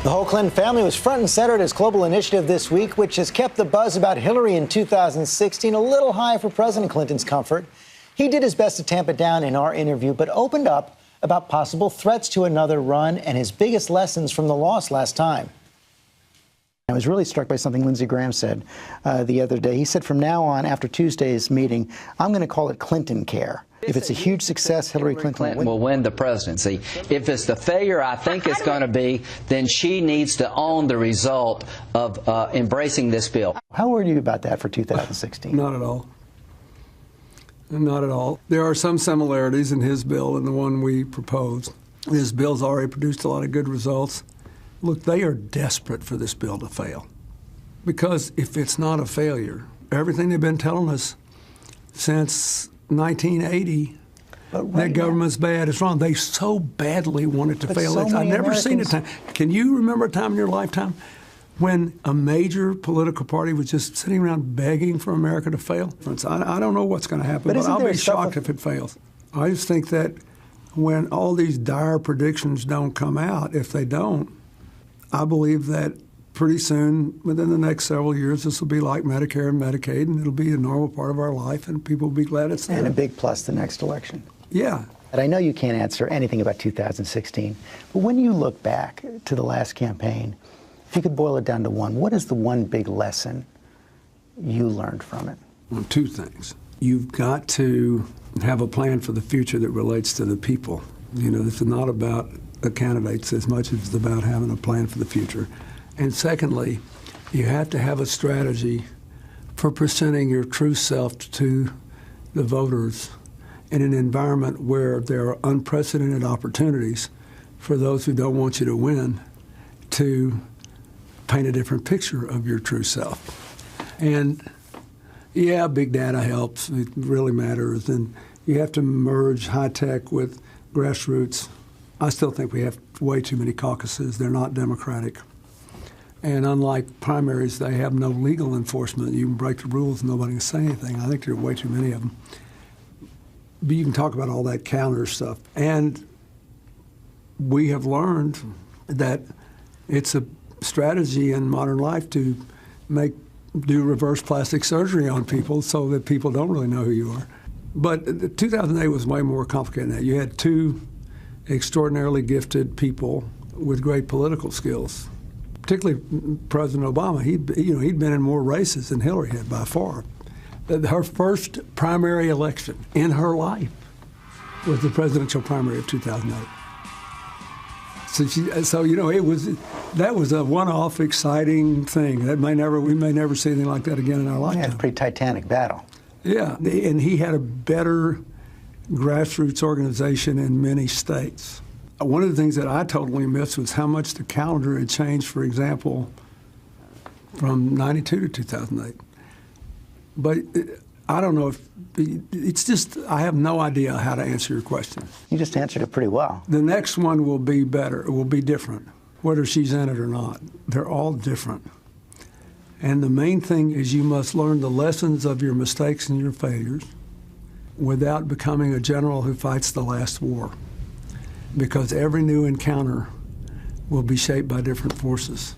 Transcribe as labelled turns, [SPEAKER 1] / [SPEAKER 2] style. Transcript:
[SPEAKER 1] The whole Clinton family was front and center at his global initiative this week, which has kept the buzz about Hillary in 2016 a little high for President Clinton's comfort. He did his best to tamp it down in our interview, but opened up about possible threats to another run and his biggest lessons from the loss last time. I was really struck by something Lindsey Graham said the other day. He said, from now on, after Tuesday's meeting, I'm going to call it Clinton care. If it's a huge success, Hillary Clinton
[SPEAKER 2] will win the presidency. If it's the failure I think it's going to be, then she needs to own the result of embracing this bill.
[SPEAKER 1] How worried are you about that for 2016?
[SPEAKER 3] Not at all. Not at all. There are some similarities in his bill and the one we proposed. His bill's already produced a lot of good results. Look, they are desperate for this bill to fail. Because if it's not a failure, everything they've been telling us since 1980, that government's bad, it's wrong. They so badly want it to fail. I've never seen a time. Can you remember a time in your lifetime when a major political party was just sitting around begging for America to fail? I don't know what's going to happen, but I'll be shocked if it fails. I just think that when all these dire predictions don't come out, if they don't, I believe that pretty soon, within the next several years, this will be like Medicare and Medicaid, and it'll be a normal part of our life, and people will be glad it's there.
[SPEAKER 1] And a big plus the next election.
[SPEAKER 3] Yeah.
[SPEAKER 1] And I know you can't answer anything about 2016, but when you look back to the last campaign, if you could boil it down to one, what is the one big lesson you learned from it?
[SPEAKER 3] Well, two things. You've got to have a plan for the future that relates to the people. You know, this is not about the candidates as much as it's about having a plan for the future. And secondly, you have to have a strategy for presenting your true self to the voters in an environment where there are unprecedented opportunities for those who don't want you to win to paint a different picture of your true self. And yeah, big data helps. It really matters. And you have to merge high tech with grassroots. I still think we have way too many caucuses. They're not democratic. And unlike primaries, they have no legal enforcement. You can break the rules and nobody can say anything. I think there are way too many of them. But you can talk about all that counter stuff. And we have learned that it's a strategy in modern life to do reverse plastic surgery on people so that people don't really know who you are. But 2008 was way more complicated than that. You had two extraordinarily gifted people with great political skills. Particularly President Obama, he'd been in more races than Hillary had by far. Her first primary election in her life was the presidential primary of 2008. That was a one-off, exciting thing. We may never see anything like that again in our lifetime.
[SPEAKER 1] Yeah, it's a pretty titanic battle.
[SPEAKER 3] Yeah, and he had a better grassroots organization in many states. One of the things that I totally missed was how much the calendar had changed, for example, from 92 to 2008. But I don't know if it's just, I have no idea how to answer your question.
[SPEAKER 1] You just answered it pretty well.
[SPEAKER 3] The next one will be better. It will be different, whether she's in it or not. They're all different. And the main thing is you must learn the lessons of your mistakes and your failures without becoming a general who fights the last war. Because every new encounter will be shaped by different forces.